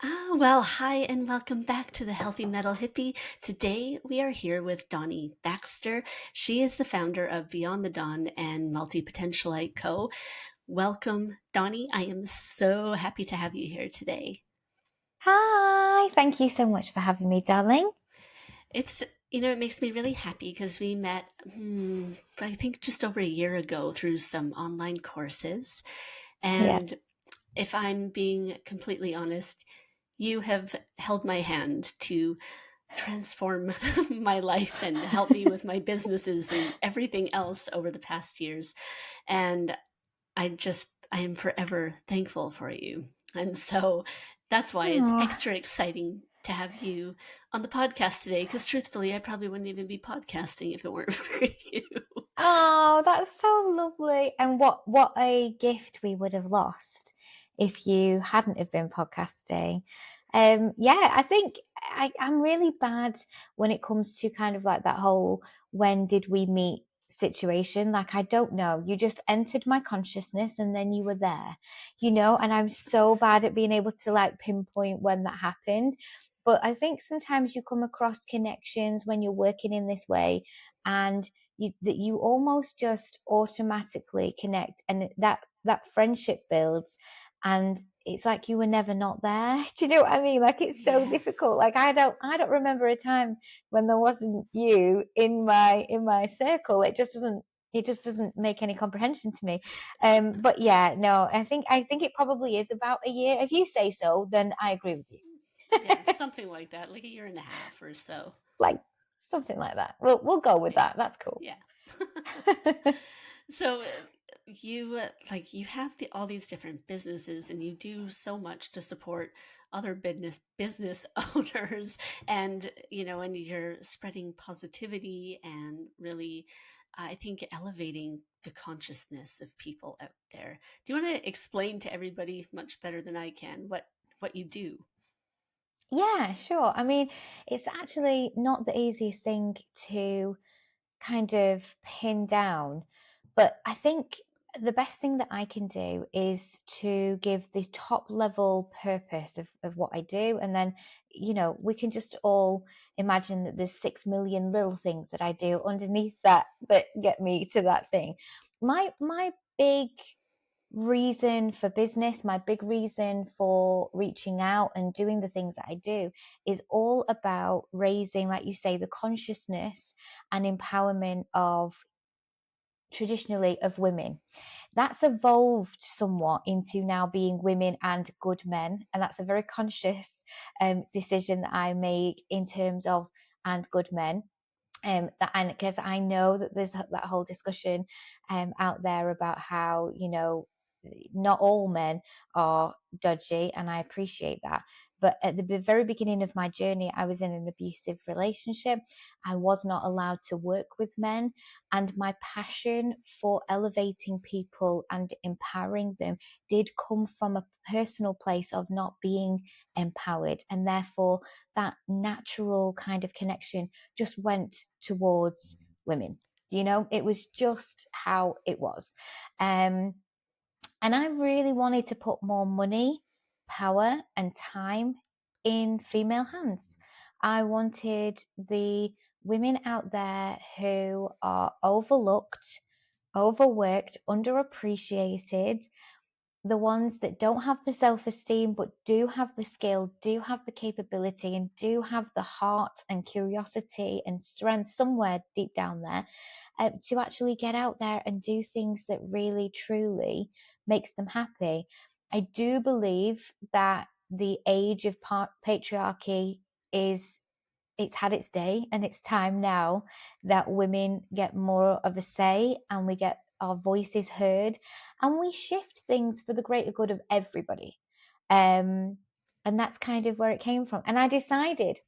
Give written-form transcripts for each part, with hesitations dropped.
Well, hi, and welcome back to the Healthy Metal Hippie. Today we are here with Dawn Baxter. She is the founder of Beyond the Dawn and Multipotentialite Co. Welcome, Dawni. I am so happy to have you here today. Hi, thank you so much for having me, darling. It's, it makes me really happy because we met, I think just over a year ago through some online courses. Yeah. And if I'm being completely honest, you have held my hand to transform my life and help me with my businesses and everything else over the past years. And I am forever thankful for you. And so that's why it's Oh, extra exciting to have you on the podcast today. Because truthfully, I probably wouldn't even be podcasting if it weren't for you. oh, that's so lovely. And what a gift we would have lost if you hadn't have been podcasting. Yeah, I think I'm really bad when it comes to kind of like that whole when did we meet situation. Like I don't know. You just entered my consciousness and then you were there, and I'm so bad at being able to like pinpoint when that happened. But I think sometimes you come across connections when you're working in this way and you almost just automatically connect and that friendship builds and it's like you were never not there. Do you know what I mean? Like it's so difficult. Yes. Like I don't remember a time when there wasn't you in my circle. It just doesn't make any comprehension to me. But yeah, no, I think it probably is about a year. If you say so, then I agree with you. Yeah, something like that, like a year and a half or so. Like something like that. We'll go with Yeah. that. That's cool. Yeah. So you you have all these different businesses and you do so much to support other business owners and and you're spreading positivity and really I think elevating the consciousness of people out there. Do you want to explain to everybody much better than I can what you do? Yeah, sure. I mean, it's actually not the easiest thing to kind of pin down, but I think the best thing that I can do is to give the top level purpose of what I do. And then, we can just all imagine that there's 6 million little things that I do underneath that get me to that thing. My big reason for business, my big reason for reaching out and doing the things that I do is all about raising, like you say, the consciousness and empowerment of traditionally of women. That's evolved somewhat into now being women and good men. And that's a very conscious decision that I make in terms of and good men. And because I know that there's that whole discussion out there about how not all men are dodgy, and I appreciate that. But at the very beginning of my journey, I was in an abusive relationship. I was not allowed to work with men, and my passion for elevating people and empowering them did come from a personal place of not being empowered, and therefore that natural kind of connection just went towards women. It was just how it was. Um, and I really wanted to put more money, power, and time in female hands. I wanted the women out there who are overlooked, overworked, underappreciated, the ones that don't have the self esteem, but do have the skill, do have the capability, and do have the heart and curiosity and strength somewhere deep down there to actually get out there and do things that really, truly makes them happy. I do believe that the age of patriarchy is it's had its day and it's time now that women get more of a say and we get our voices heard and we shift things for the greater good of everybody. Um, and that's kind of where it came from. And I decided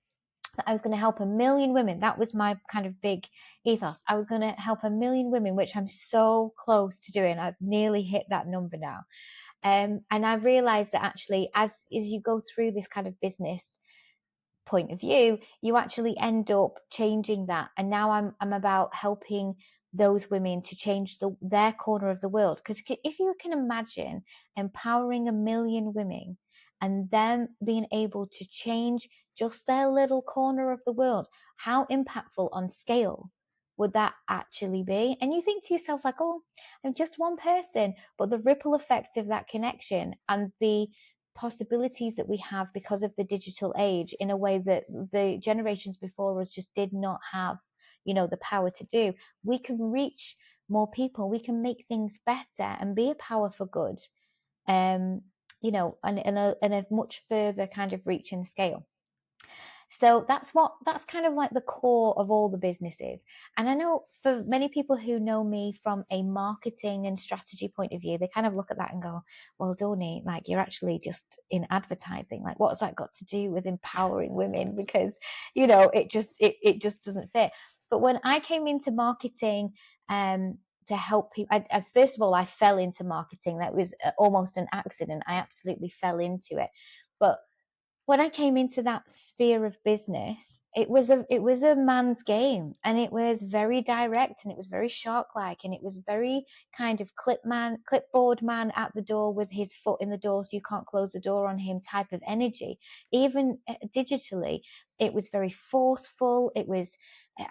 that I was going to help a million women. That was my kind of big ethos. I was going to help a million women, which I'm so close to doing. I've nearly hit that number now. And I realized that actually, as you go through this kind of business point of view, you actually end up changing that. And now I'm about helping those women to change their corner of the world. Because if you can imagine empowering a million women and them being able to change just their little corner of the world, how impactful on scale would that actually be? And you think to yourself, like, oh, I'm just one person, but the ripple effect of that connection and the possibilities that we have because of the digital age in a way that the generations before us just did not have, the power to do. We can reach more people, we can make things better and be a power for good, um, and in a much further kind of reach and scale. So that's kind of like the core of all the businesses. And I know for many people who know me from a marketing and strategy point of view, they kind of look at that and go, well, Dawni, like you're actually just in advertising. Like what's that got to do with empowering women? Because, it just doesn't fit. But when I came into marketing, to help people, first of all, I fell into marketing. That was almost an accident. I absolutely fell into it. But when I came into that sphere of business, it was a man's game, and it was very direct, and it was very shark like, and it was very kind of clipboard man at the door with his foot in the door so you can't close the door on him type of energy. Even digitally, it was very forceful.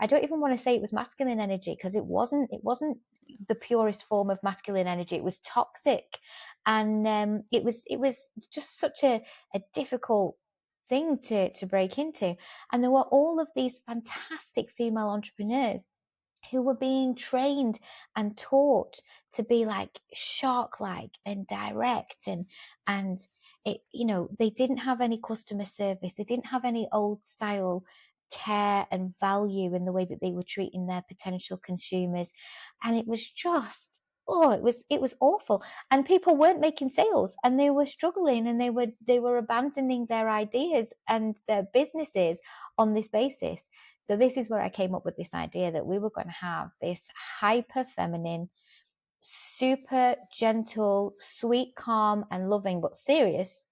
I don't even want to say it was masculine energy, because it wasn't the purest form of masculine energy. It was toxic, and it was just such a difficult thing to break into. And there were all of these fantastic female entrepreneurs who were being trained and taught to be like shark like and direct, and they didn't have any customer service, they didn't have any old style care and value in the way that they were treating their potential consumers. And it was just, oh, it was awful. And people weren't making sales, and they were struggling, and they were abandoning their ideas and their businesses on this basis. So this is where I came up with this idea that we were going to have this hyper feminine, super gentle, sweet, calm, and loving, but serious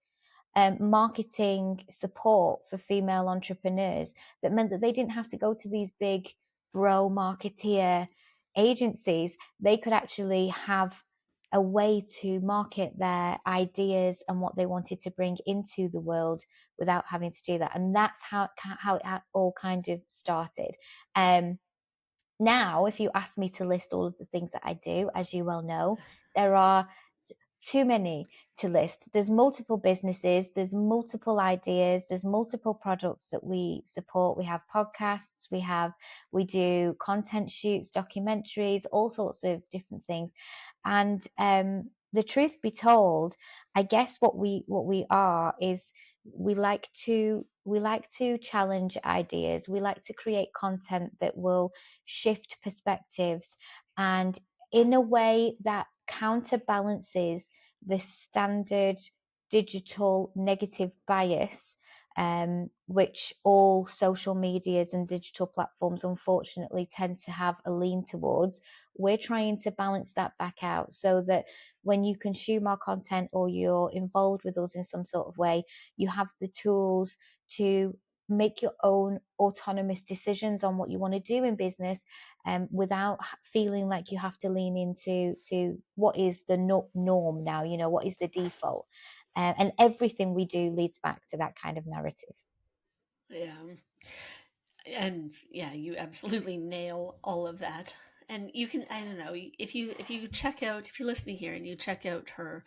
marketing support for female entrepreneurs, that meant that they didn't have to go to these big bro marketeer agencies. They could actually have a way to market their ideas and what they wanted to bring into the world without having to do that. And that's how it all kind of started. Now, if you ask me to list all of the things that I do, as you well know, there are too many to list. There's multiple businesses, there's multiple ideas, there's multiple products that we support. We have podcasts, we do content shoots, documentaries, all sorts of different things. And the truth be told, I guess what we are is we like to challenge ideas. We like to create content that will shift perspectives, and in a way that counterbalances the standard digital negative bias, which all social medias and digital platforms unfortunately tend to have a lean towards. We're trying to balance that back out so that when you consume our content or you're involved with us in some sort of way, you have the tools to make your own autonomous decisions on what you want to do in business, without feeling like you have to lean into what is the norm now, what is the default. And everything we do leads back to that kind of narrative. Yeah. And yeah, you absolutely nail all of that. And you can, I don't know, if you check out, if you're listening here and you check out her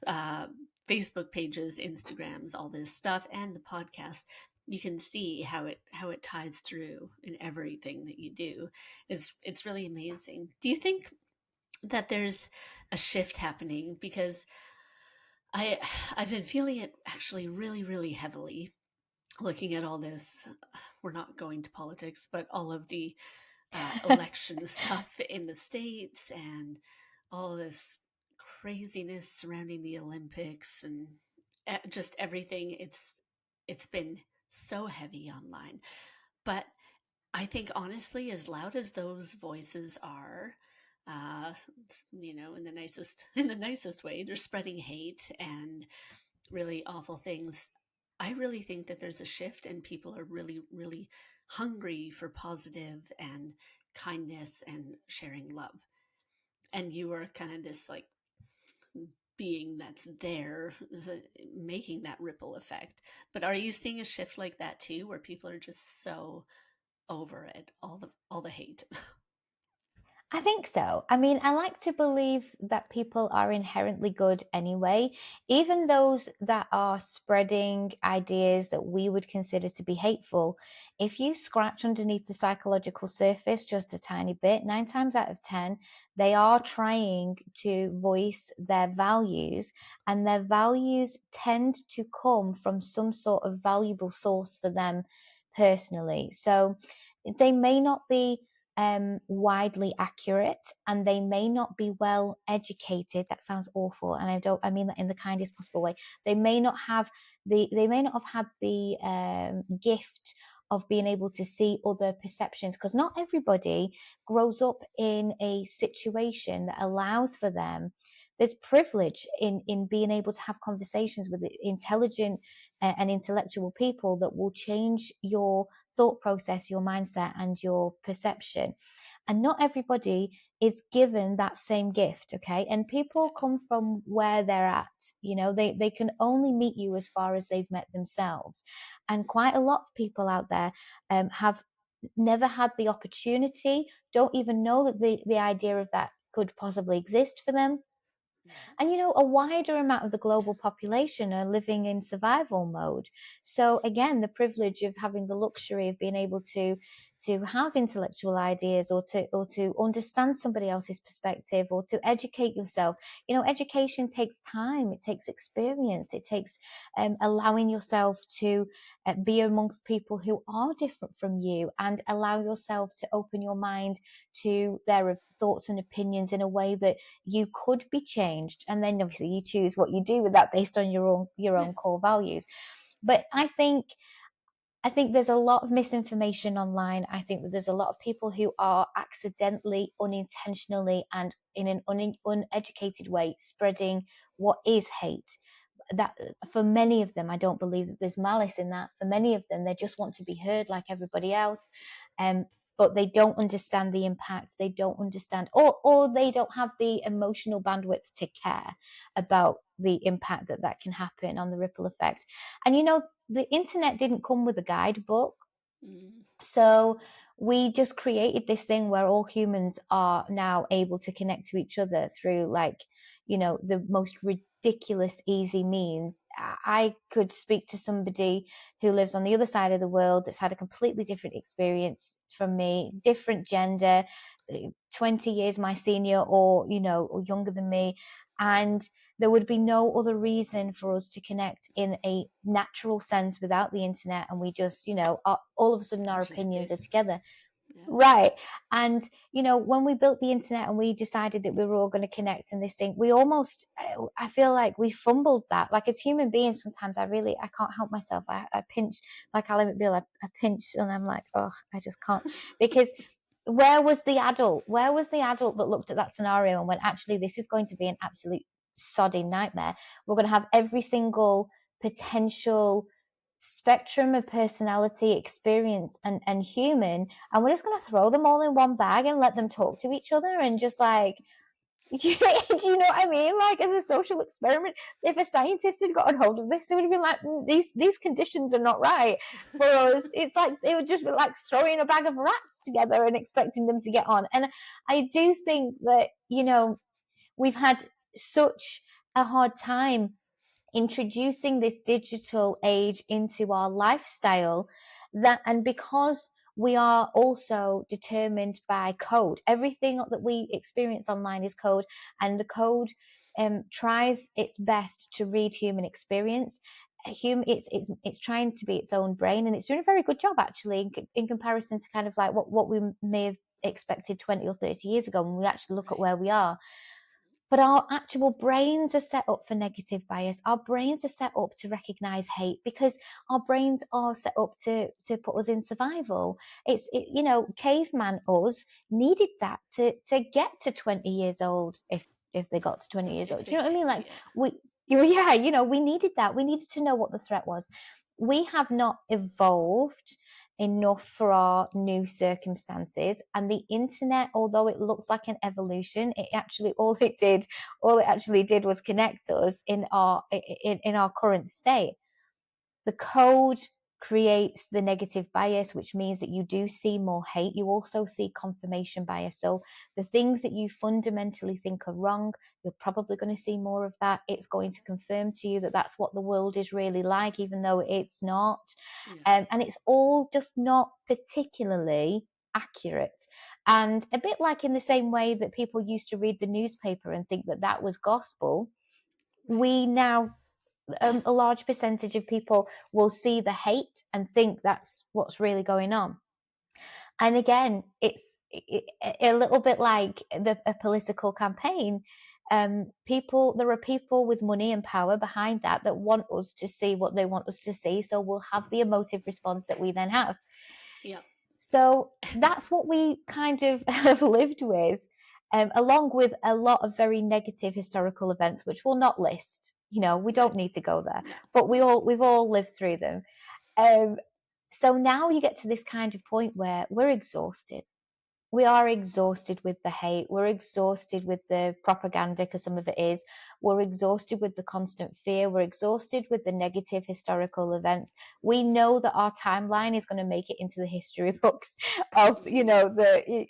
uh, Facebook pages, Instagrams, all this stuff, and the podcast, you can see how it ties through in everything that you do. It's really amazing. Do you think that there's a shift happening? Because I I've been feeling it actually really, really heavily, looking at all this. We're not going to politics, but all of the election stuff in the states and all this craziness surrounding the Olympics and just everything. It's been so heavy online, but I think honestly, as loud as those voices are, uh, in the nicest in the nicest way, they're spreading hate and really awful things. I really think that there's a shift and people are really, really hungry for positive and kindness and sharing love. And you are kind of this like being that's there is making that ripple effect. But are you seeing a shift like that too, where people are just so over it, all the hate? I think so. I mean, I like to believe that people are inherently good anyway, even those that are spreading ideas that we would consider to be hateful. If you scratch underneath the psychological surface just a tiny bit, 9 times out of 10, they are trying to voice their values, and their values tend to come from some sort of valuable source for them personally. So they may not be widely accurate, and they may not be well educated. That sounds awful, and I mean that in the kindest possible way. They may not have had the gift of being able to see other perceptions, because not everybody grows up in a situation that allows for them. There's privilege in being able to have conversations with intelligent and intellectual people that will change your thought process, your mindset, and your perception. And not everybody is given that same gift, okay? And people Yeah. come from where they're at. They can only meet you as far as they've met themselves. And quite a lot of people out there have never had the opportunity, don't even know that the idea of that could possibly exist for them. Yeah. And a wider amount of the global population are living in survival mode. So again, the privilege of having the luxury of being able to have intellectual ideas, or to understand somebody else's perspective, or to educate yourself. Education takes time, it takes experience, it takes allowing yourself to be amongst people who are different from you, and allow yourself to open your mind to their thoughts and opinions in a way that you could be changed. And then obviously you choose what you do with that based on your own Yeah. core values. But I think there's a lot of misinformation online. I think that there's a lot of people who are accidentally, unintentionally, and in an uneducated way spreading what is hate. That, for many of them, I don't believe that there's malice in that. For many of them, they just want to be heard like everybody else. um but they don't understand the impact. They don't understand, or they don't have the emotional bandwidth to care about the impact that can happen on the ripple effect. And the internet didn't come with a guidebook. Mm. So we just created this thing where all humans are now able to connect to each other through, like, the most ridiculous easy means. I could speak to somebody who lives on the other side of the world that's had a completely different experience from me, different gender, 20 years my senior, or younger than me. And there would be no other reason for us to connect in a natural sense without the internet. And we just, all of a sudden It our just opinions are did. together. Yeah. Right. And, when we built the internet and we decided that we were all going to connect in this thing, we almost, I feel like we fumbled that. Like, as human beings, sometimes I can't help myself. I pinch, like Ally McBeal, I pinch, and I'm like, oh, I just can't. Because where was the adult? Where was the adult that looked at that scenario and went, actually, this is going to be an absolute sodding nightmare. We're going to have every single potential spectrum of personality, experience, and human, and we're just going to throw them all in one bag and let them talk to each other, and just like, do you know what I mean? Like, as a social experiment, if a scientist had gotten hold of this, they would have been like, these conditions are not right for us. It's like they would just be like throwing a bag of rats together and expecting them to get on. And I do think that, we've had such a hard time introducing this digital age into our lifestyle, and because we are also determined by code. Everything that we experience online is code, and the code tries its best to read human experience. It's trying to be its own brain, and it's doing a very good job, actually, in comparison to kind of like what we may have expected 20 or 30 years ago, when we actually look at Right. where we are. But our actual brains are set up for negative bias. Our brains are set up to recognize hate, because our brains are set up to put us in survival. Caveman us needed that to get to 20 years old, if they got to 20 years If old. Do they you know what I did, mean? Like, yeah. we yeah, we needed that. We needed to know what the threat was. We have not evolved enough for our new circumstances. And the internet, although it looks like an evolution, it actually all it actually did was connect us in our current state. The code creates the negative bias, which means that you do see more hate. You also see confirmation bias. So the things that you fundamentally think are wrong, you're probably going to see more of that. It's going to confirm to you that that's what the world is really like, even though it's not. Yeah. And it's all just not particularly accurate. And a bit like in the same way that people used to read the newspaper and think that that was gospel, Right. we now a large percentage of people will see the hate and think that's what's really going on. And again, it's a little bit like a political campaign. There are people with money and power behind that want us to see what they want us to see. So we'll have the emotive response that we then have. Yep. So that's what we kind of have lived with, along with a lot of very negative historical events, which we'll not list. We Right. don't need to go there, No. but No. we've all lived through them. Um, so now you get to this kind of point where we're exhausted. We are exhausted with the hate. We're exhausted with the propaganda, because some of it is. We're exhausted with the constant fear. We're exhausted with the negative historical events. We know that our timeline is going to make it into the history books of, Mm-hmm.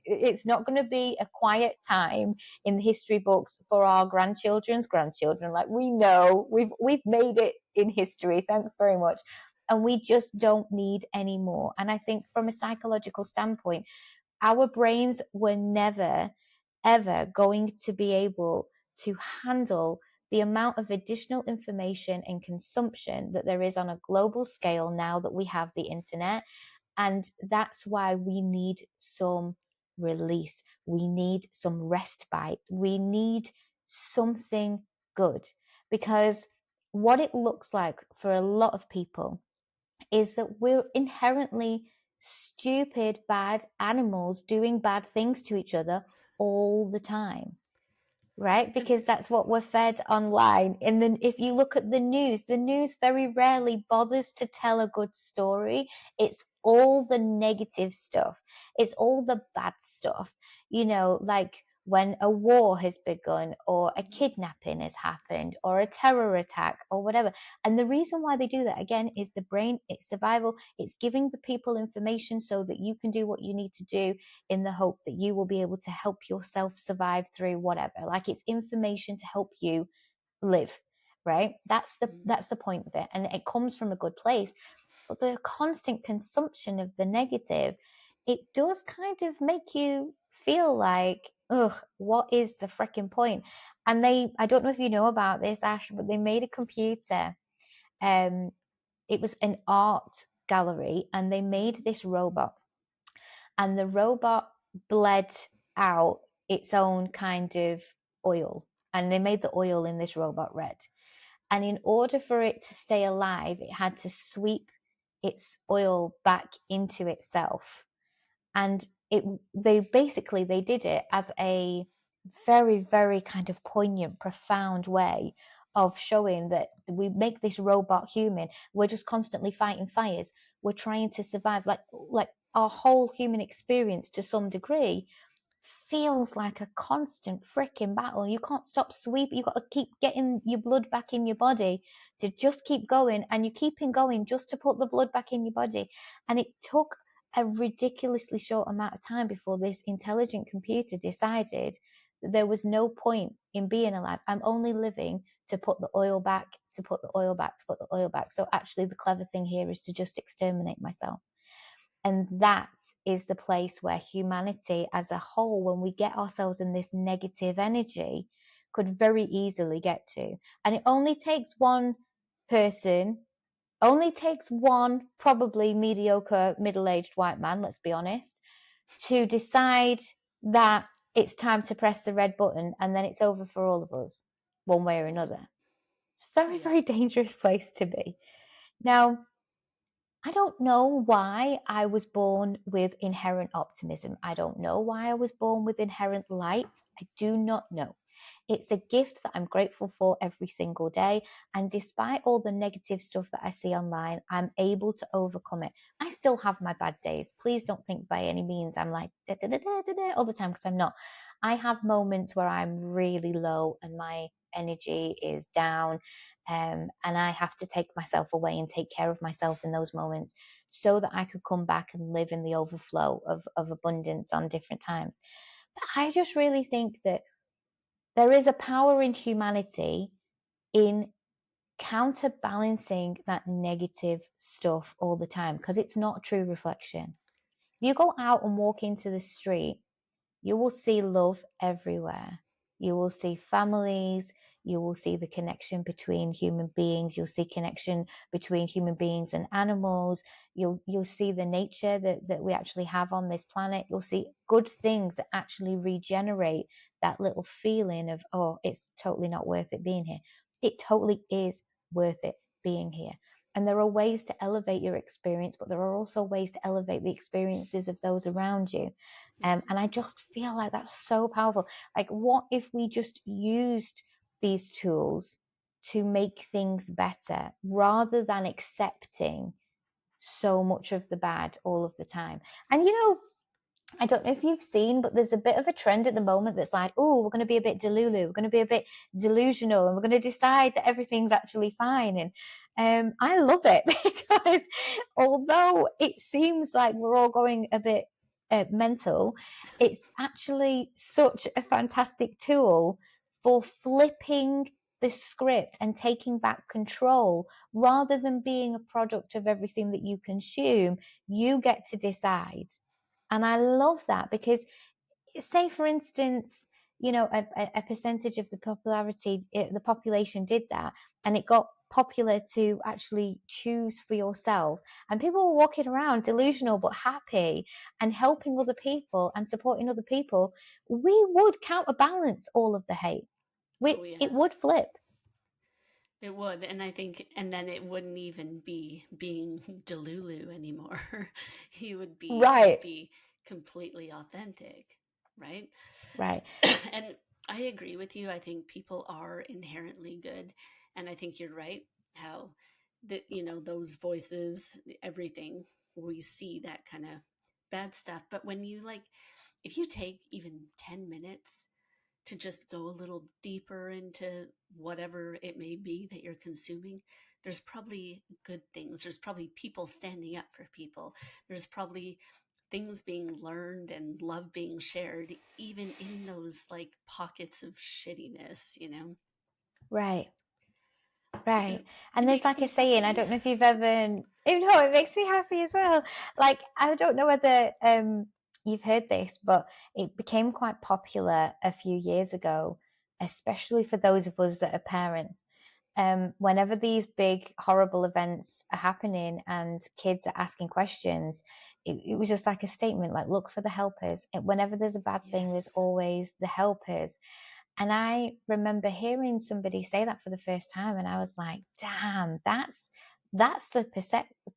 it's not going to be a quiet time in the history books for our grandchildren's grandchildren. Like, we know we've made it in history. Thanks very much. And we just don't need any more. And I think from a psychological standpoint, our brains were never, ever going to be able to handle the amount of additional information and consumption that there is on a global scale now that we have the internet. And that's why we need some release. We need some respite. We need something good, because what it looks like for a lot of people is that we're inherently stupid, bad animals doing bad things to each other all the time, right? And Because that's what we're fed online. And then if you look at the news very rarely bothers to tell a good story. It's all the negative stuff. It's all the bad stuff. Like when a war has begun, or a kidnapping has happened, or a terror attack, or whatever. And the reason why they do that, again, is the brain, it's survival. It's giving the people information so that you can do what you need to do, in the hope that you will be able to help yourself survive through whatever. Like, it's information to help you live, right? That's the point of it, and it comes from a good place. But the constant consumption of the negative, it does kind of make you feel like, ugh, what is the freaking point? And I don't know if you know about this, Ash, but they made a computer. um it was an art gallery, and they made this robot, and the robot bled out its own kind of oil, and they made the oil in this robot red. And in order for it to stay alive, it had to sweep its oil back into itself. And they did it as a very, very kind of poignant, profound way of showing that we make this robot human. We're just constantly fighting fires. We're trying to survive. Like our whole human experience, to some degree, feels like a constant freaking battle. You can't stop sweeping. You got to keep getting your blood back in your body to just keep going, and you're keeping going just to put the blood back in your body. And it took a ridiculously short amount of time before this intelligent computer decided that there was no point in being alive. I'm only living to put the oil back, to put the oil back, to put the oil back. So actually, the clever thing here is to just exterminate myself. And that is the place where humanity as a whole, when we get ourselves in this negative energy, could very easily get to. And it only takes one person, only takes one probably mediocre middle-aged white man, let's be honest, to decide that it's time to press the red button, and then it's over for all of us, one way or yeah. another. It's a very, Yeah. very dangerous place to be. Now, I don't know why I was born with inherent optimism. I don't know why I was born with inherent light. I do not know. It's a gift that I'm grateful for every single day. And despite all the negative stuff that I see online, I'm able to overcome it. I still have my bad days. Please don't think by any means I'm like da, da, da, da, da, da, all the time, because I'm not. I have moments where I'm really low and my energy is down. And I have to take myself away and take care of myself in those moments so that I could come back and live in the overflow of abundance on different times. But I just really think that there is a power in humanity in counterbalancing that negative stuff all the time, because it's not true reflection. If you go out and walk into the street, you will see love everywhere. You will see families. You will see the connection between human beings. You'll see connection between human beings and animals. You'll see the nature that we actually have on this planet. You'll see good things that actually regenerate that little feeling of, oh, it's totally not worth it being here. It totally is worth it being here. And there are ways to elevate your experience, but there are also ways to elevate the experiences of those around you. And I just feel like that's so powerful. Like, what if we just used these tools to make things better rather than accepting so much of the bad all of the time? And I don't know if you've seen, but there's a bit of a trend at the moment that's like, oh, we're going to be a bit delulu, we're going to be a bit delusional, and we're going to decide that everything's actually fine. And I love it because although it seems like we're all going a bit mental, it's actually such a fantastic tool for flipping the script and taking back control rather than being a product of everything that you consume. You get to decide. And I love that because, say, for instance, a percentage of the population did that, and it got popular to actually choose for yourself. And people were walking around delusional but happy and helping other people and supporting other people. We would counterbalance all of the hate. Oh It yeah. would flip. It would, and I think, and then it wouldn't even be being Delulu anymore. You'd Right, be completely authentic, right? right, And I agree with you. I think people are inherently good, and I think you're right. How that those voices, everything we see that kind of bad stuff. But when you if you take even 10 minutes to just go a little deeper into whatever it may be that you're consuming, there's probably good things. There's probably people standing up for people. There's probably things being learned and love being shared, even in those pockets of shittiness. right. So Right. And it there's makes like a me saying, I happy. don't know if you've ever, it makes me happy as well. Like, I don't know whether you've heard this, but it became quite popular a few years ago, especially for those of us that are parents. Whenever these big, horrible events are happening and kids are asking questions, it was just like a statement, like, look for the helpers. Whenever there's a bad thing, there's Yes. always the helpers. And I remember hearing somebody say that for the first time, and I was like, damn, that's the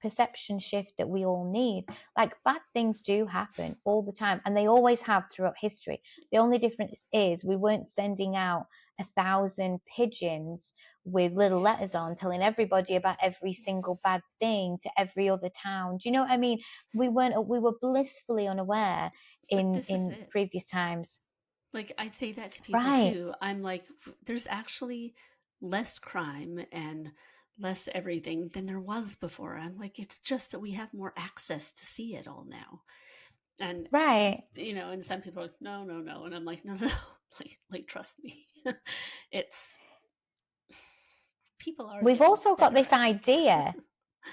perception shift that we all need. Like, bad things do happen all the time, and they always have throughout history. The only difference is we weren't sending out 1,000 pigeons with little letters Yes. on telling everybody about every single Yes. bad thing to every other town. Do you know what I mean? We were blissfully unaware But in this is it. previous times. I say that to people Right, too. I'm like, there's actually less crime and less everything than there was before. I'm like, it's just that we have more access to see it all now. And right. and some people are like, no, no, no, and I'm like, no, no, no. Trust me. It's people are We've getting also got better this at it. idea.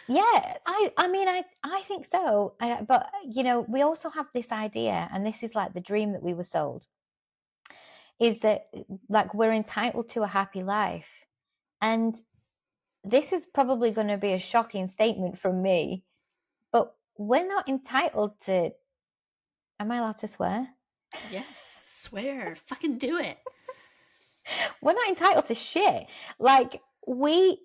Yeah, I mean, I think so. But we also have this idea, and this is like the dream that we were sold, is that like we're entitled to a happy life. And this is probably going to be a shocking statement from me, but we're not entitled to, am I allowed to swear? Yes, swear, fucking do it. We're not entitled to shit. Like, we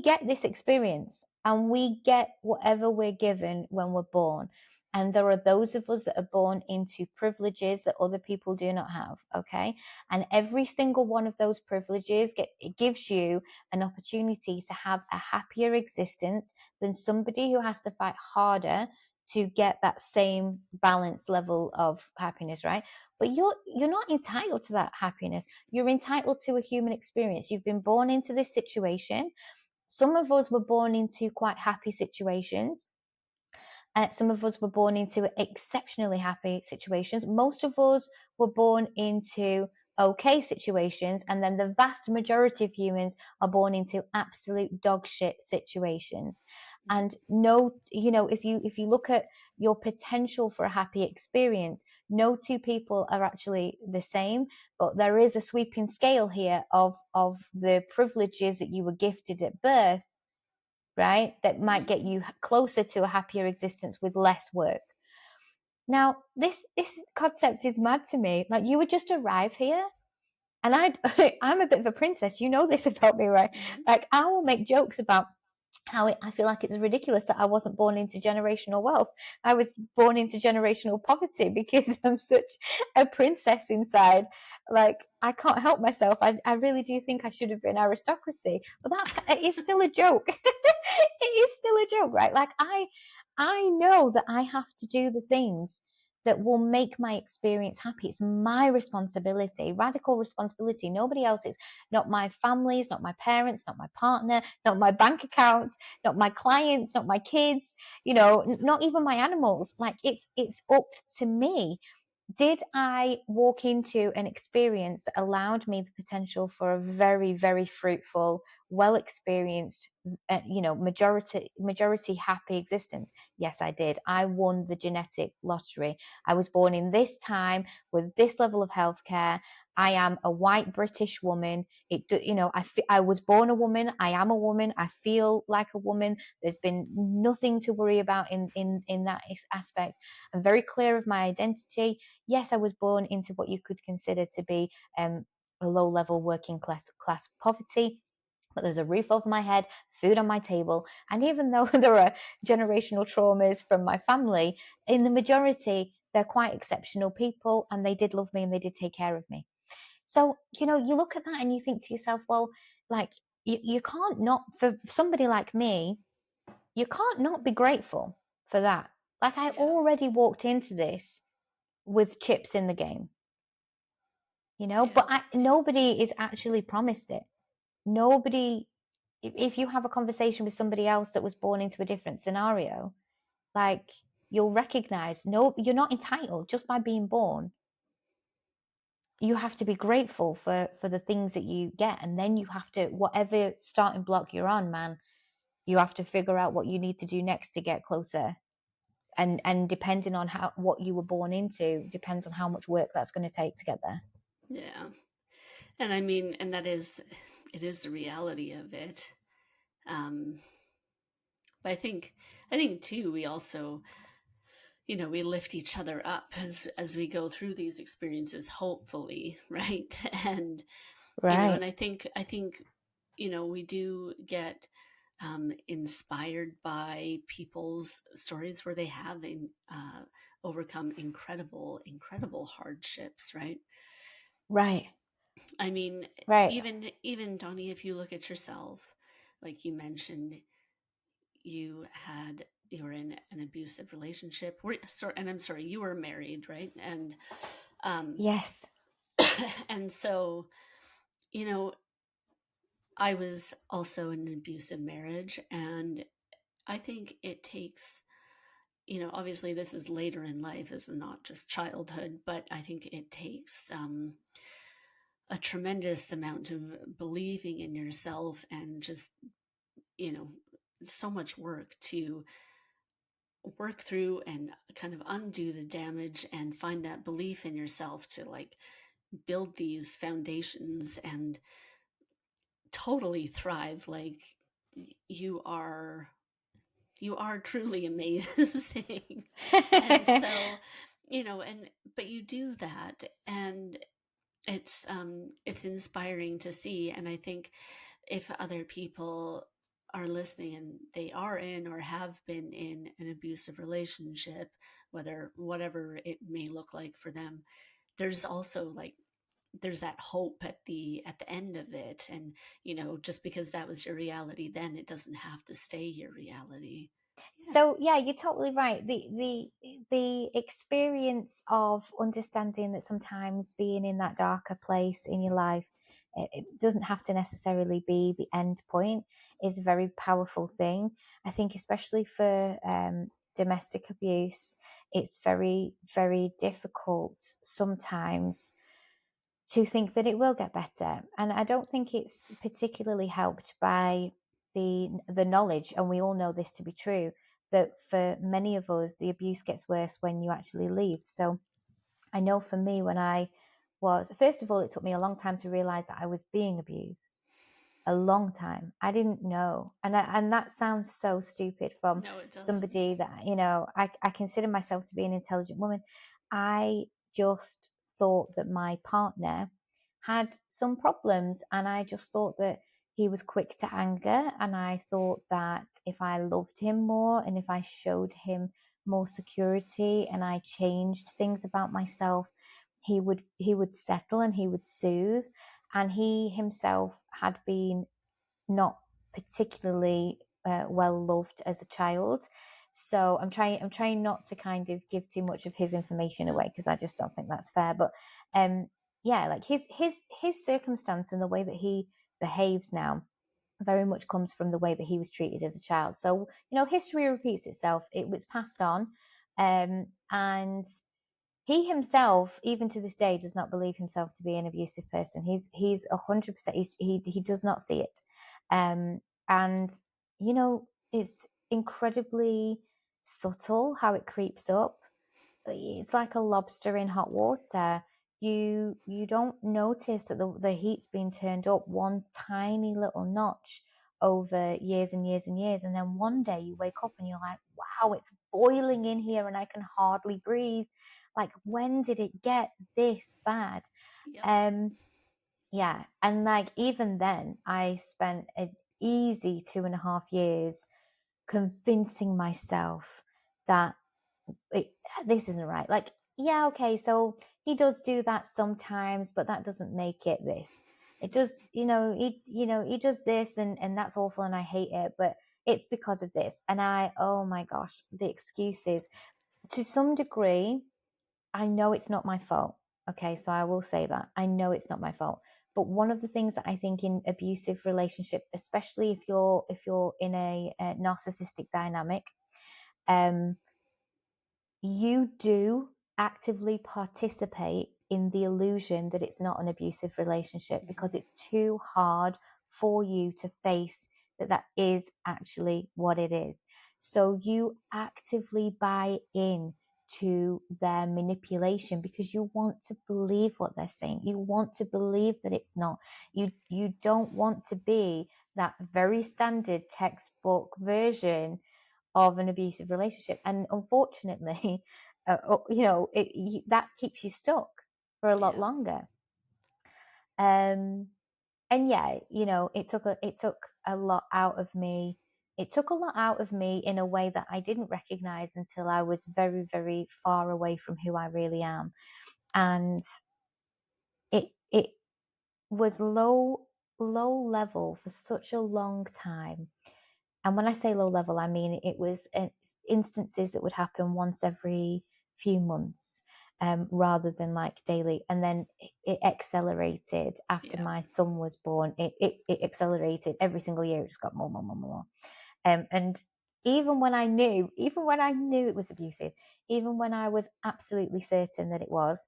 get this experience and we get whatever we're given when we're born. And there are those of us that are born into privileges that other people do not have. Okay. And every single one of those privileges it gives you an opportunity to have a happier existence than somebody who has to fight harder to get that same balanced level of happiness, right? But you're not entitled to that happiness. You're entitled to a human experience. You've been born into this situation. Some of us were born into quite happy situations. Some of us were born into exceptionally happy situations. Most of us were born into okay situations, and then the vast majority of humans are born into absolute dog shit situations. And no, if you look at your potential for a happy experience, no two people are actually the same, but there is a sweeping scale here of the privileges that you were gifted at birth, right? That might get you closer to a happier existence with less work. Now, this concept is mad to me. Like, you would just arrive here, and I'm a bit of a princess. You know this about me, right? Mhm. Like, I will make jokes about I feel like it's ridiculous that I wasn't born into generational wealth. I was born into generational poverty because I'm such a princess inside. Like, I can't help myself. I really do think I should have been aristocracy, but it is still a joke. It is still a joke, right? Like, I know that I have to do the things that will make my experience happy. It's my responsibility, radical responsibility. Nobody else's. Not my family's, not my parents, not my partner, not my bank accounts, not my clients, not my kids, not even my animals. Like, it's up to me. Did I walk into an experience that allowed me the potential for a very, very fruitful, well experienced, majority happy existence? Yes, I did. I won the genetic lottery. I was born in this time with this level of healthcare. I am a white British woman. I was born a woman. I am a woman. I feel like a woman. There's been nothing to worry about in that aspect. I'm very clear of my identity. Yes, I was born into what you could consider to be a low-level working class poverty. But there's a roof over my head, food on my table, and even though there are generational traumas from my family, in the majority, they're quite exceptional people, and they did love me and they did take care of me. So, you look at that and you think to yourself, well, like, you can't not, for somebody like me, you can't not be grateful for that. Like, I Yeah. already walked into this with chips in the game, Yeah. but nobody is actually promised it. Nobody, if you have a conversation with somebody else that was born into a different scenario, like, you'll recognize, no, you're not entitled just by being born. You have to be grateful for the things that you get, and then you have to, whatever starting block you're on, man, you have to figure out what you need to do next to get closer. And depending on how what you were born into depends on how much work that's going to take to get there. Yeah. And I mean, and it is the reality of it. Um, but I think too, we also, we lift each other up as we go through these experiences, hopefully, right? And, Right. and I think, we do get inspired by people's stories where they have overcome incredible hardships, right? Right. I mean, Right. even Donnie, if you look at yourself, like you mentioned, you were in an abusive relationship. Sorry, and I'm sorry, you were married, right? And um, Yes. and so you know, I was also in an abusive marriage, and I think it takes, obviously this is later in life, this is not just childhood, but I think it takes a tremendous amount of believing in yourself and just, you know, so much work to work through and kind of undo the damage and find that belief in yourself to like build these foundations and totally thrive. Like you are you are truly amazing. And so, and but you do that, and it's inspiring to see. And I think if other people are listening and they are in or have been in an abusive relationship, whether whatever it may look like for them, there's also like there's that hope at the end of it. And just because that was your reality then, it doesn't have to stay your reality. Yeah. So yeah, you're totally right. The experience of understanding that sometimes being in that darker place in your life, it doesn't have to necessarily be the end point, is a very powerful thing. I think especially for domestic abuse, it's very, very difficult sometimes to think that it will get better. And I don't think it's particularly helped by the knowledge, and we all know this to be true, that for many of us, the abuse gets worse when you actually leave. So I know for me, when I was, first of all, it took me a long time to realize that I was being abused. A long time. I didn't know. And that sounds so stupid from No, it doesn't. somebody that, I consider myself to be an intelligent woman. I just thought that my partner had some problems, and I just thought that he was quick to anger, and I thought that if I loved him more and if I showed him more security and I changed things about myself, he would settle and he would soothe. And he himself had been not particularly well loved as a child. So I'm trying not to kind of give too much of his information No. away, because I just don't think that's fair. But um yeah, like his circumstance and the way that he behaves now very much comes from the way that he was treated as a child. So, history repeats itself. It was passed on. And he himself, even to this day, does not believe himself to be an abusive person. He's 100%. He does not see it, um, and it's incredibly subtle how it creeps up. It's like a lobster in hot water. You don't notice that the heat's been turned up one tiny little notch over years and years and years, and then one day you wake up and you're like, wow, it's boiling in here and I can hardly breathe. Like, when did it get this bad? Yep. um yeah, and like even then I spent an easy 2.5 years convincing myself that it, this isn't right. Like, yeah, okay, so he does do that sometimes, but that doesn't make it this. It does, he does this, and that's awful, and I hate it, but it's because of this. And oh my gosh, the excuses. To some degree, I know it's not my fault. Okay, so I will say that. I know it's not my fault. But one of the things that I think in abusive relationship, especially if you're in a narcissistic dynamic, um, you do actively participate in the illusion that it's not an abusive relationship, because Hmm. it's too hard for you to face that that is actually what it is. So you actively buy in to their manipulation because you want to believe what they're saying. You want to believe that it's not. You don't want to be that very standard textbook version of an abusive relationship. And unfortunately, that keeps you stuck for a lot Yeah. longer. Um, and yeah, it took a lot out of me. It took a lot out of me in a way that I didn't recognize until I was very, very far away from who I really am. And it was low level for such a long time. And when I say low level, I mean it was instances that would happen once every few months, rather than like daily. And then it accelerated after Yeah. my son was born. It accelerated every single year. It just got more, more, more, more. And even when I knew it was abusive, even when I was absolutely certain that it was,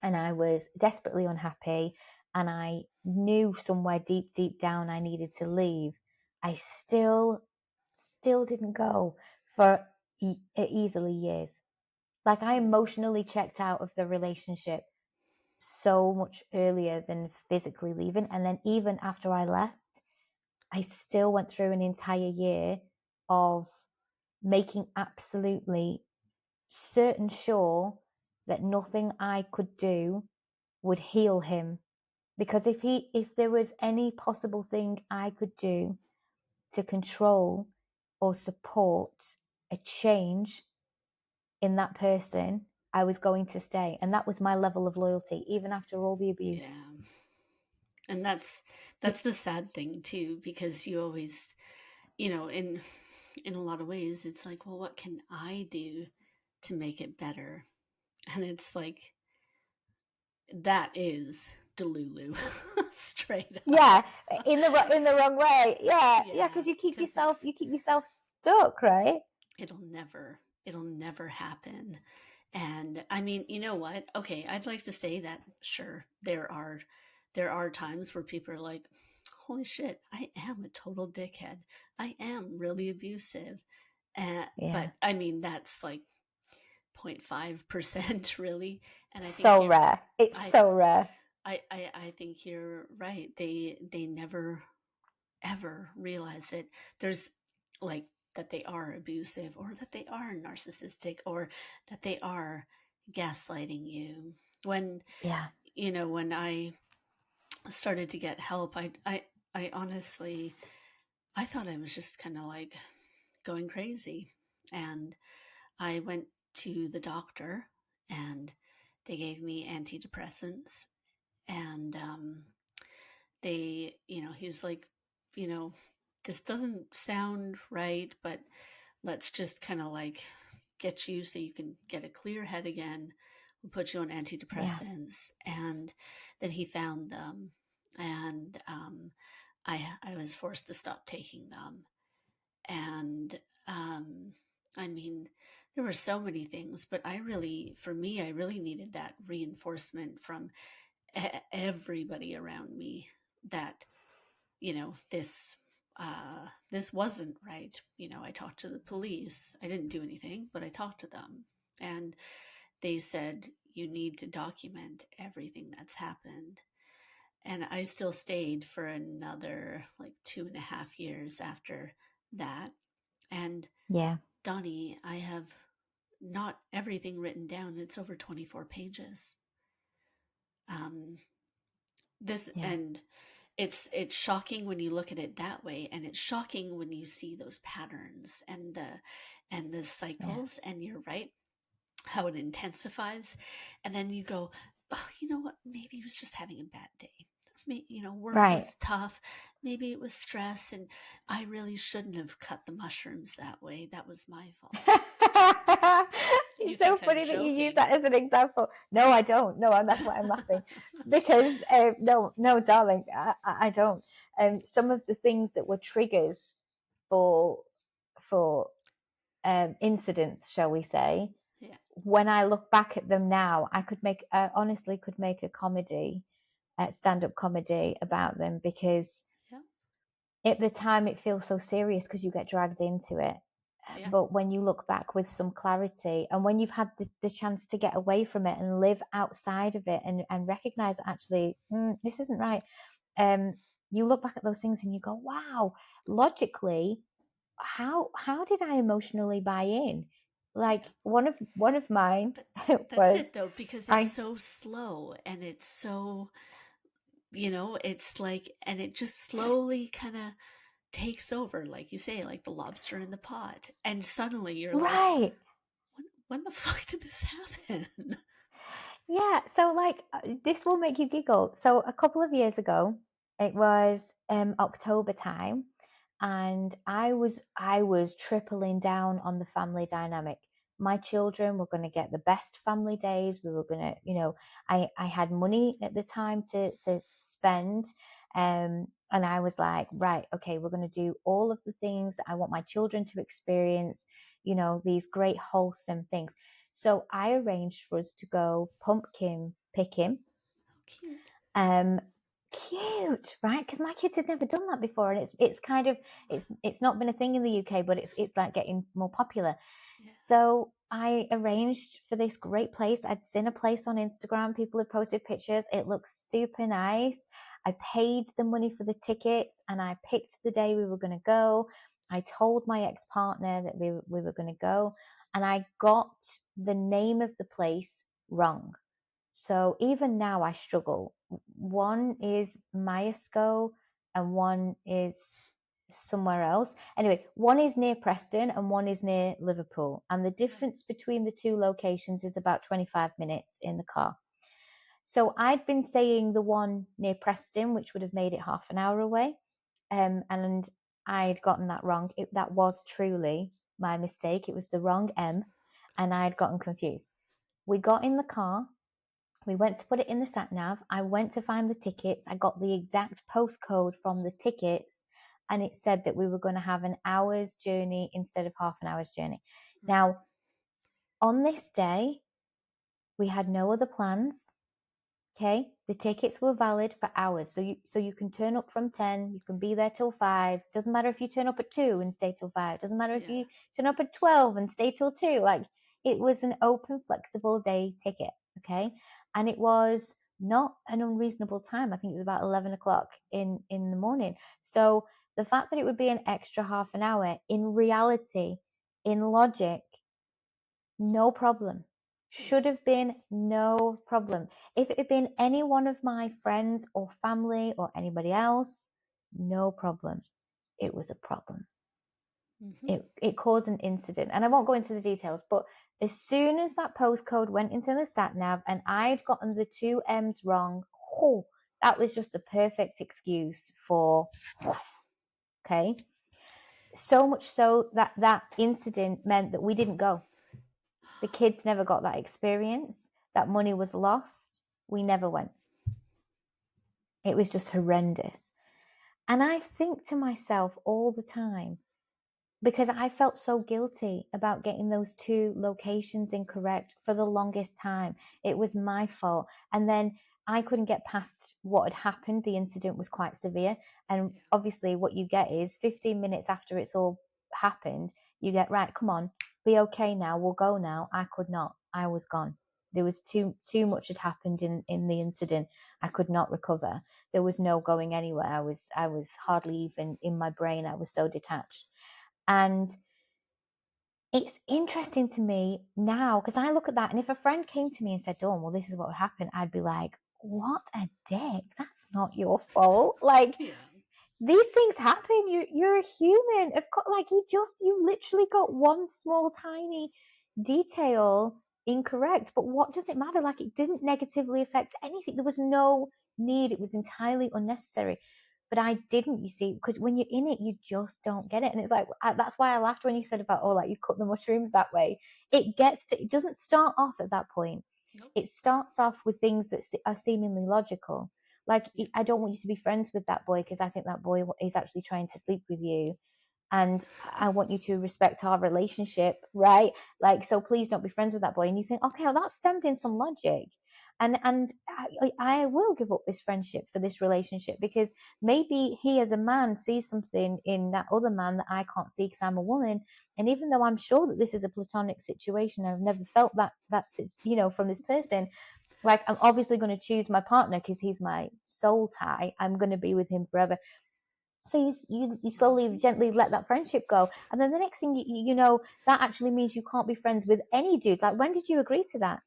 and I was desperately unhappy, and I knew somewhere deep, deep down I needed to leave, I still didn't go for easily years. Like, I Mm. emotionally checked out of the relationship so much earlier than physically leaving. And then even after I left, I still went through an entire year of making absolutely certain sure that nothing I could do would heal him, because if there was any possible thing I could do to control or support a change in that person, I was going to stay. And that was my level of loyalty, even after all the abuse. Yeah. And that's the sad thing too, because you always, in a lot of ways, it's like, well, what can I do to make it better? And it's like that is Delulu, straight Yeah, up. in the wrong way. Yeah, yeah, Yeah, because because it's you keep yourself stuck, right? it'll never happen. And I mean, you know what? Okay, I'd like to say that sure, there are times where people are like, "Holy shit, I am a total dickhead. I am really abusive." But Yeah, I mean, that's like 0.5% really. And I think so you're rare. It's I so rare. I think you're right. They never ever realize it. There's like that they are abusive or that they are narcissistic or that they are gaslighting you. When Yeah, when I started to get help, I honestly I thought I was just kind of like going crazy. And I went to the doctor and they gave me antidepressants and he's like, you know, this doesn't sound right, but let's just kind of like get you so you can get a clear head again. We'll put you on yeah, antidepressants. And then he found them. And I was forced to stop taking them. And I mean, there were so many things, but for me, I really needed that reinforcement from everybody around me that this wasn't right. I talked to the police. I didn't do anything, but I talked to them, and they said you need to document everything that's happened. And I still stayed for another like 2.5 years after that. And yeah, Dawni, I have not everything written down. It's over 24 pages. Um, this yeah, and it's shocking when you look at it that way, and it's shocking when you see those patterns and the yeah. cycles, and you're right, how it intensifies. And then you go, oh, you know what, maybe he was just having a bad day. Work Right. was tough, maybe it was stress, and I really shouldn't have cut the mushrooms that way. That was my fault. You It's so think I'm funny that you use joking? that as an example. No, I don't. No, and that's why I'm laughing because no, no, darling, I don't. Some of the things that were triggers for for incidents, shall we say, Yeah. when I look back at them now, honestly could make a comedy, stand-up comedy about them because Yeah. at the time it feels so serious because you get dragged into it. Yeah. But when you look back with some clarity and when you've had the chance to get away from it and live outside of it and recognize actually this isn't right, um, you look back at those things and you go, wow, logically, how did I emotionally buy in? Like Yeah. one of mine But that's was it though, because it's I so slow and it's so, it's like, and it just slowly kind of takes over, like you say, like the lobster in the pot. And suddenly you're like, right. when the fuck did this happen? Yeah, so like this will make you giggle. So a couple of years ago, it was October time, and I was tripling down on the family dynamic. My children were going to get the best family days. We were going to, I had money at the time to spend, and I was like, right, okay, we're going to do all of the things that I want my children to experience. These great wholesome things. So I arranged for us to go pumpkin picking. Oh, cute. Um, cute, right? Because my kids had never done that before, and it's kind of it's not been a thing in the UK, but it's like getting more popular. Yeah. So I arranged for this great place. I'd seen a place on Instagram. People had posted pictures. It looks super nice. I paid the money for the tickets and I picked the day we were going to go. I told my ex-partner that we were going to go, and I got the name of the place wrong. So even now I struggle. One is Mayasko and one is somewhere else. Anyway, one is near Preston and one is near Liverpool. And the Right. difference between the two locations is about 25 minutes in the car. So I'd been saying the one near Preston, which would have made it half an hour away. And I'd gotten that wrong. That was truly my mistake. It was the wrong M, and I'd gotten confused. We got in the car. We went to put it in the sat nav. I went to find the tickets. I got the exact postcode from the tickets, and it said that we were going to have an hour's journey instead of half an hour's journey. Right. Now, on this day, we had no other plans. Okay, the tickets were valid for hours, so you can turn up from 10, you can be there till 5. Doesn't matter if you turn up at 2 and stay till 5. Doesn't matter if Yeah. you turn up at 12 and stay till 2. Like, it was an open, flexible day ticket. Okay, and it was not an unreasonable time. I think it was about 11 o'clock in the morning. So the fact that it would be an extra half an hour, in reality, in logic, no problem. Yeah. Should have been no problem. If it had been any one of my friends or family or anybody else, no problem. It was a problem. Mm-hmm. It caused an incident. And I won't go into the details, but as soon as that postcode went into the sat nav and I'd gotten the two M's wrong, oh, that was just the perfect excuse for, okay. So much so that that incident meant that we didn't go. The kids never got that experience. That money was lost. We never went. It was just horrendous. And I think to myself all the time, because I felt so guilty about getting those two locations incorrect for the longest time. It was my fault. And then I couldn't get past what had happened. The incident was quite severe. And Yeah. obviously, what you get is 15 minutes after it's all happened, you get, right, come on, be okay now. We'll go now. I could not. I was gone. There was too much had happened in the incident. I could not recover. There was no going anywhere. I was hardly even in my brain. I was so detached. And it's interesting to me now because I look at that, and if a friend came to me and said, Dawn, well, this is what would happen, I'd be like, what a dick. That's not your fault. Like, Yeah. these things happen. You're a human. Of course, like you literally got one small tiny detail incorrect. But what does it matter? Like, it didn't negatively affect anything. There was no need. It was entirely unnecessary. But I didn't, you see, because when you're in it, you just don't get it. And it's like, that's why I laughed when you said about, oh, like you cut the mushrooms that way. It doesn't start off at that point. Nope. It starts off with things that are seemingly logical. Like, Yeah. I don't want you to be friends with that boy because I think that boy is actually trying to sleep with you. And I want you to respect our relationship, right? Like, so please don't be friends with that boy. And you think, okay, well, that's stemmed in some logic. And I will give up this friendship for this relationship because maybe he as a man sees something in that other man that I can't see because I'm a woman. And even though I'm sure that this is a platonic situation, I've never felt that from this person, like, I'm obviously going to choose my partner because he's my soul tie. I'm going to be with him forever. So you slowly, Mm-hmm. gently let that friendship go, and then the next thing you know, that actually means you can't be friends with any dude. Like, when did you agree to that?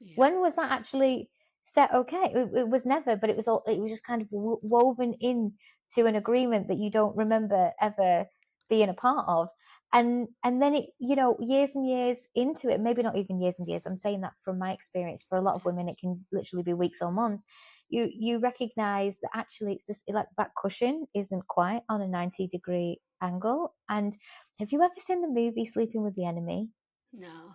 Yeah. When was that actually set? Okay, it was never, but it was just kind of woven in to an agreement that you don't remember ever being a part of. And then years and years into it, maybe not even years and years, I'm saying that from my experience, for a lot of women it can literally be weeks or months. You recognize that actually it's just like that cushion isn't quite on a 90-degree angle. And have you ever seen the movie Sleeping with the Enemy? No.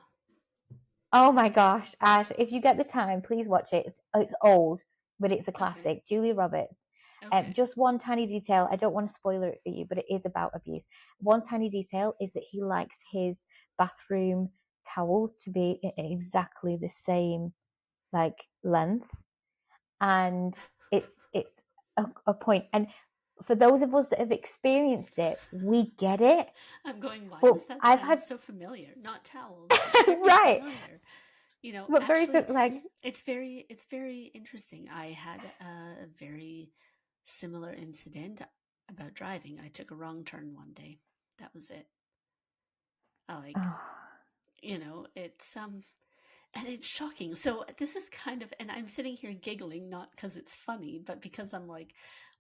Oh my gosh, Ash, if you get the time, please watch it. It's old, but it's a Okay. classic. Julia Roberts. Okay. Just one tiny detail. I don't want to spoiler it for you, but it is about abuse. One tiny detail is that he likes his bathroom towels to be exactly the same, like, length. And it's a point. And for those of us that have experienced it, we get it. I'm going, why But does that I've sound had so familiar? Not towels, but very right, familiar. but Actually, like, it's very interesting. I had a very similar incident about driving. I took a wrong turn one day. That was it. I like, oh, it's and it's shocking. So this is kind of, and I'm sitting here giggling not because it's funny, but because I'm like,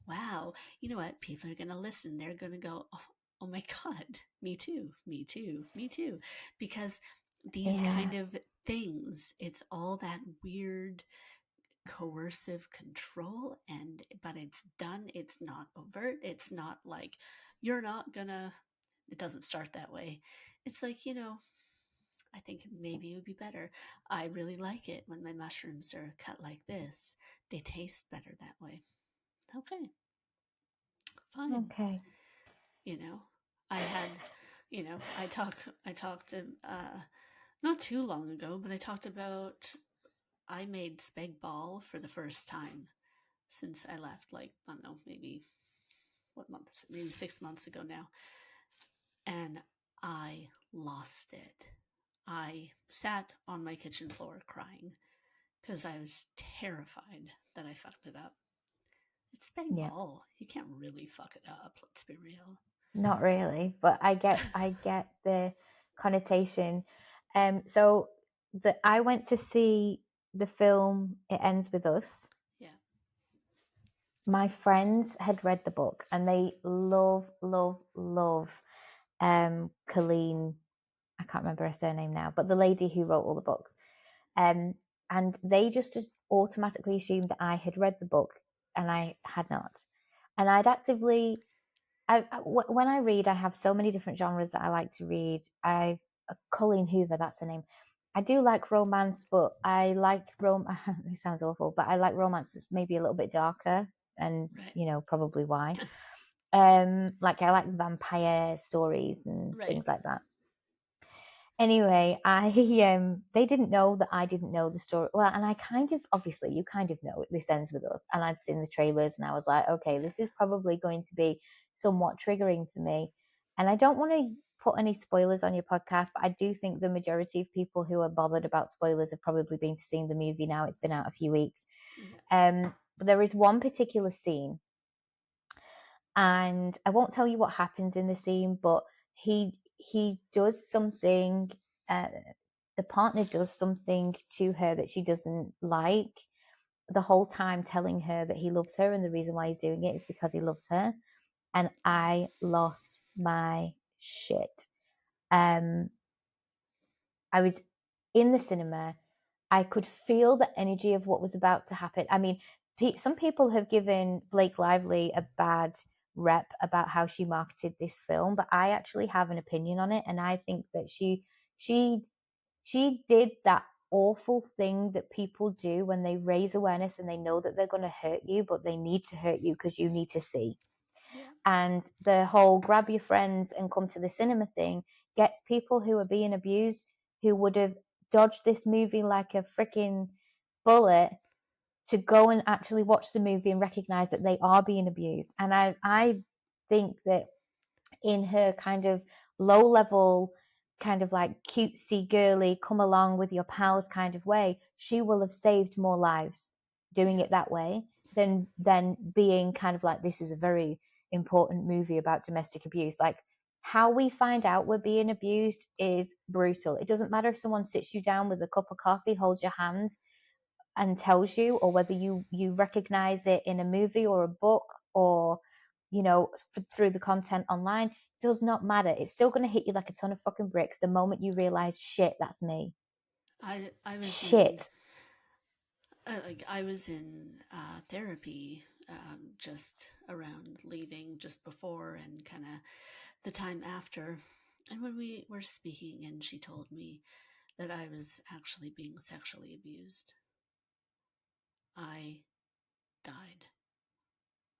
wow, you know what? People are going to listen. They're going to go, oh, oh my God, me too, me too, me too. Because these Yeah. kind of things, it's all that weird coercive control, and but it's done, it's not overt, it's not like you're not gonna, it doesn't start that way. It's like, I think maybe it would be better. I really like it when my mushrooms are cut like this. They taste better that way. Okay, fine. Okay. You know, I had, I talked, not too long ago, but I talked about I made speg ball for the first time since I left, like, I don't know, maybe what month is it? Maybe 6 months ago now. And I lost it. I sat on my kitchen floor crying because I was terrified that I fucked it up. It's spag Yeah. ball. You can't really fuck it up. Let's be real. Not really, but I get the connotation. So I went to see the film It Ends With Us. Yeah. My friends had read the book and they love, love, love Colleen. I can't remember her surname now, but the lady who wrote all the books. Um, and they just automatically assumed that I had read the book and I had not. And I'd actively when I read, I have so many different genres that I like to read. Colleen Hoover, that's her name. I do like romance, but I like it sounds awful, but I like romance that's maybe a little bit darker, and Right. probably why. Like I like vampire stories and Right. things like that. Anyway, I they didn't know that I didn't know the story. Well, and I kind of obviously you kind of know it. This ends with us, and I'd seen the trailers, and I was like, okay, Yeah. this is probably going to be somewhat triggering for me. And I don't want to put any spoilers on your podcast, but I do think the majority of people who are bothered about spoilers have probably been to seeing the movie now. It's been out a few weeks. Yeah. There is one particular scene, and I won't tell you what happens in the scene, but he does something. Uh, the partner does something to her that she doesn't like. The whole time telling her that he loves her, and the reason why he's doing it is because he loves her. And Wow. I lost my shit. Um, I was in the cinema. I could feel the energy of what was about to happen. I mean, some people have given Blake Lively a bad rep about how she marketed this film, but I actually have an opinion on it, and I think that she she did that awful thing that people do when they raise awareness and they know that they're going to hurt you, but they need to hurt you because you need to see. Yeah. And the whole grab your friends and come to the cinema thing gets people who are being abused, who would have dodged this movie like a freaking bullet, to go and actually watch the movie and recognize that they are being abused. And I think that in her kind of low level, kind of like cutesy girly, come along with your pals kind of way, she will have saved more lives doing Yeah. it that way than being kind of like, this is a very important movie about domestic abuse. Like, how we find out we're being abused is brutal. It doesn't matter if someone sits you down with a cup of coffee, holds your hand, and tells you, or whether you recognize it in a movie or a book, or through the content online. Does not matter. It's still going to hit you like a ton of fucking bricks the moment you realize, shit, that's me. I was in Shit. I was in therapy, just around leaving, just before and kind of the time after. And when we were speaking, and she told me that I was actually being sexually abused, I died.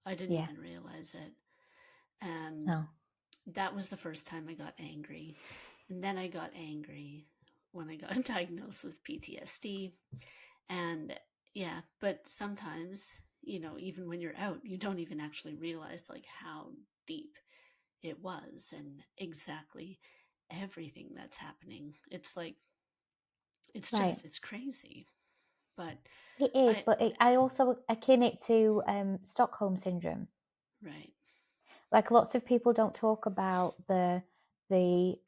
I didn't Yeah. even realize it. And No. that was the first time I got angry. And then I got angry when I got diagnosed with PTSD. And yeah, but sometimes, even when you're out, you don't even actually realize like how deep it was and exactly everything that's happening. It's like, Right. it's crazy. But It is, I, but I also akin it to Stockholm syndrome. right. Like, lots of people don't talk about the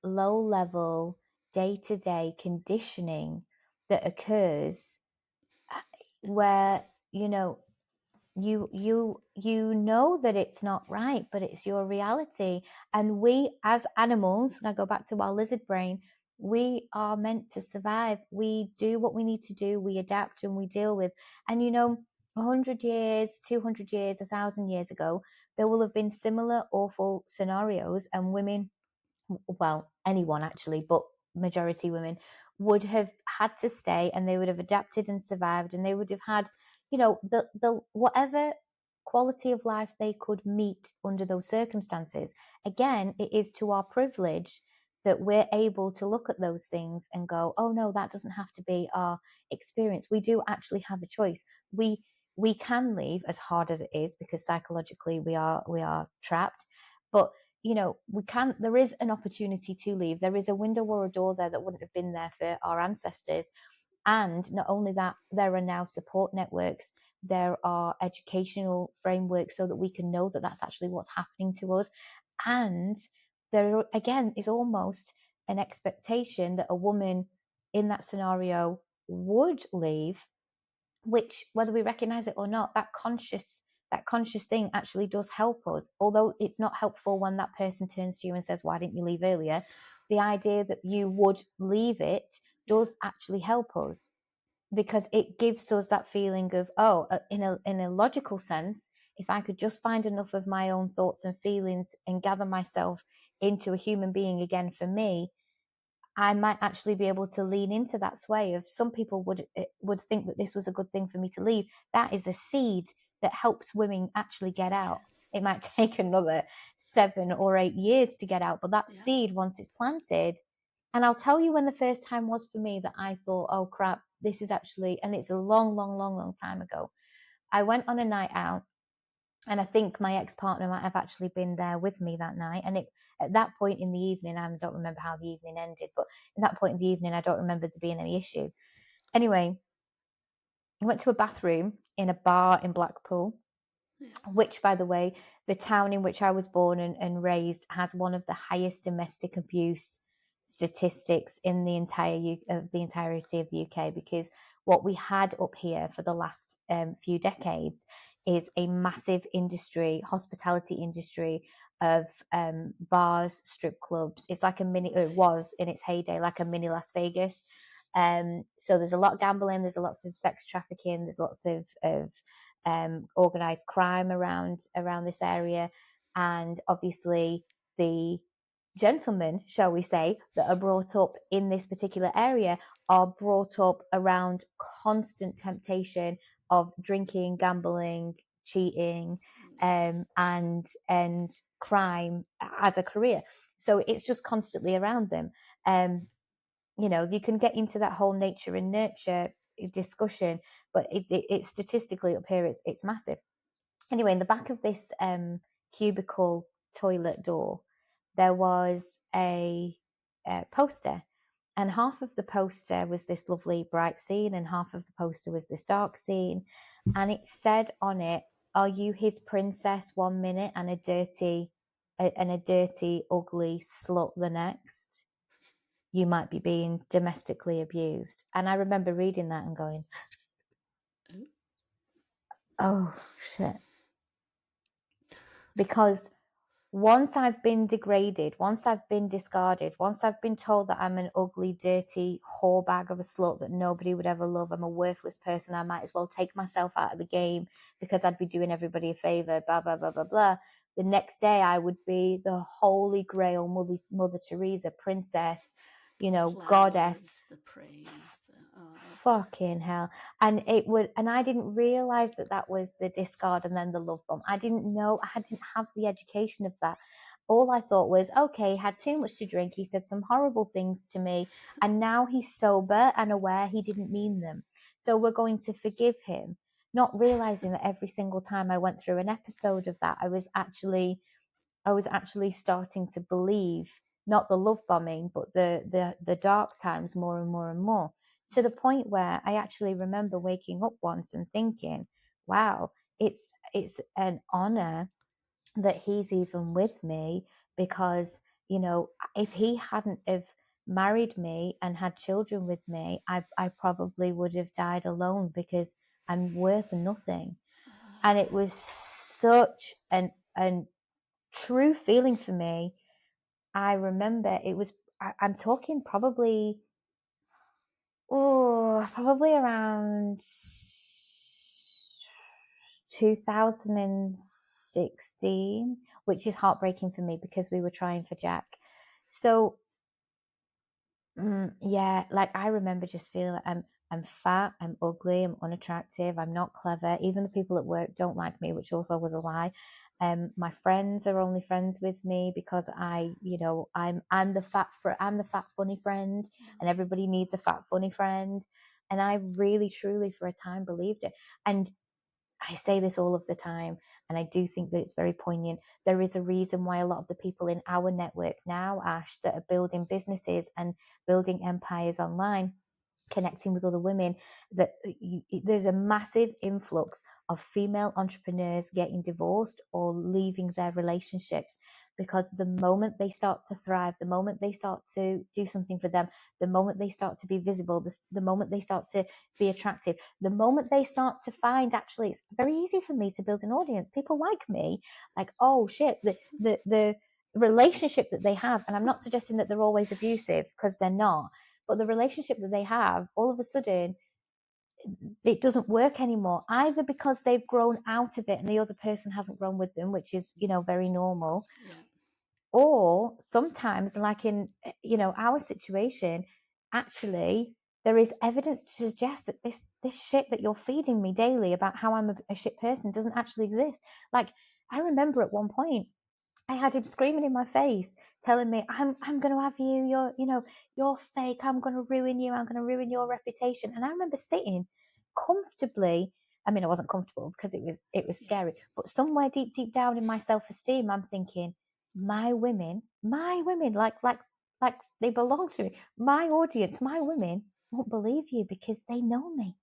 low level day to day conditioning that occurs, And where that's, you know that it's not right, but it's your reality. And we as animals, I go back to our lizard brain, we are meant to survive. We do what we need to do, we adapt and we deal with. And 100 years, 200 years, 1,000 years ago, there will have been similar awful scenarios, and women, well, anyone actually, but majority women, would have had to stay, and they would have adapted and survived, and they would have had, the whatever quality of life they could meet under those circumstances. Again, it is to our privilege that we're able to look at those things and go, oh no, that doesn't have to be our experience. We do actually have a choice. We can leave, as hard as it is, because psychologically we are trapped. But we can, there is an opportunity to leave. There is a window or a door there that wouldn't have been there for our ancestors. And not only that, there are now support networks, there are educational frameworks so that we can know that that's actually what's happening to us. And there again is almost an expectation that a woman in that scenario would leave, which, whether we recognize it or not, that conscious thing actually does help us. Although it's not helpful when that person turns to you and says, why didn't you leave earlier? The idea that you would leave it Yeah. does actually help us, because it gives us that feeling of, oh, in a logical sense, if I could just find enough of my own thoughts and feelings and gather myself into a human being again, for me, I might actually be able to lean into that sway of, some people would think that this was a good thing for me to leave. That is a seed that helps women actually get out. Yes. It might take another 7 or 8 years to get out, but that Yeah. seed, once it's planted, and I'll tell you when the first time was for me that I thought, oh crap, this is actually, and it's a long, long, long, long time ago. I went on a night out, and I think my ex-partner might have actually been there with me that night. And at that point in the evening, I don't remember how the evening ended, but at that point in the evening, I don't remember there being any issue. Anyway, I went to a bathroom in a bar in Blackpool, Yes. which, by the way, the town in which I was born and raised has one of the highest domestic abuse statistics in the entirety of the UK, because what we had up here for the last few decades is a massive industry, hospitality industry, of bars, strip clubs. It's like a mini, or it Right. was in its heyday, like a mini Las Vegas. So there's a lot of gambling, there's lots of sex trafficking, there's lots of organized crime around this area. And obviously, the gentlemen, shall we say, that are brought up in this particular area are brought up around constant temptation of drinking, gambling, cheating, Yeah. and crime as a career. So it's just constantly around them. Um, you can get into that whole nature and nurture discussion, but it statistically up here, it's massive. Anyway, in the back of this cubicle toilet door, there was a poster, and half of the poster was this lovely bright scene, and half of the poster was this dark scene, and it said on it, "Are you his princess 1 minute and a dirty, ugly slut the next? You might be being domestically abused." And I remember reading that and going, Oh. oh shit. Because once I've been degraded, once I've been discarded, once I've been told that I'm an ugly, dirty whore bag of a slut that nobody would ever love, I'm a worthless person, I might as well take myself out of the game because I'd be doing everybody a favor, blah, blah, blah, blah, blah. The next day I would be the holy grail Mother Teresa, princess, The goddess. flowers, the praise, the oh. Fucking hell. And I didn't realize that that was the discard and then the love bomb. I didn't know, I didn't have the education of that. All I thought was, okay, he had too much to drink, he said some horrible things to me, and now he's sober and aware he didn't mean them, so we're going to forgive him. Not realizing that every single time I went through an episode of that, I was actually starting to believe, not the love bombing, but the dark times more and more and more, to the point where I actually remember waking up once and thinking, wow, it's an honor that he's even with me, because if he hadn't have married me and had children with me, I probably would have died alone, because I'm worth nothing. And it was such an true feeling for me. I remember it was, I'm talking probably around 2016, which is heartbreaking for me because we were trying for Jack. So yeah, like I remember just feeling like I'm fat, I'm ugly, I'm unattractive, I'm not clever. Even the people at work don't like me, which also was a lie. My friends are only friends with me because I'm the fat funny friend, and everybody needs a fat funny friend. And I really truly for a time believed it. And I say this all of the time, and I do think that it's very poignant. There is a reason why a lot of the people in our network now, Ash, that are building businesses and building empires online, connecting with other women, that there's a massive influx of female entrepreneurs getting divorced or leaving their relationships, because the moment they start to thrive, the moment they start to do something for them, the moment they start to be visible, the moment they start to be attractive, the moment they start to find, actually it's very easy for me to build an audience, people like me, like, oh shit, the relationship that they have, and I'm not suggesting that they're always abusive, because they're not, but the relationship that they have, all of a sudden it doesn't work anymore, either because they've grown out of it and the other person hasn't grown with them, which is, very normal, Yeah. or sometimes, like in, our situation, actually there is evidence to suggest that this shit that you're feeding me daily about how I'm a shit person doesn't actually exist. Like, I remember at one point I had him screaming in my face, telling me, I'm gonna have you, you're fake, I'm gonna ruin you, I'm gonna ruin your reputation. And I remember sitting comfortably. I mean, I wasn't comfortable because it was Yeah. scary, but somewhere deep, deep down in my self-esteem, I'm thinking, my women, like they belong to me. My audience, my women won't believe you because they know me.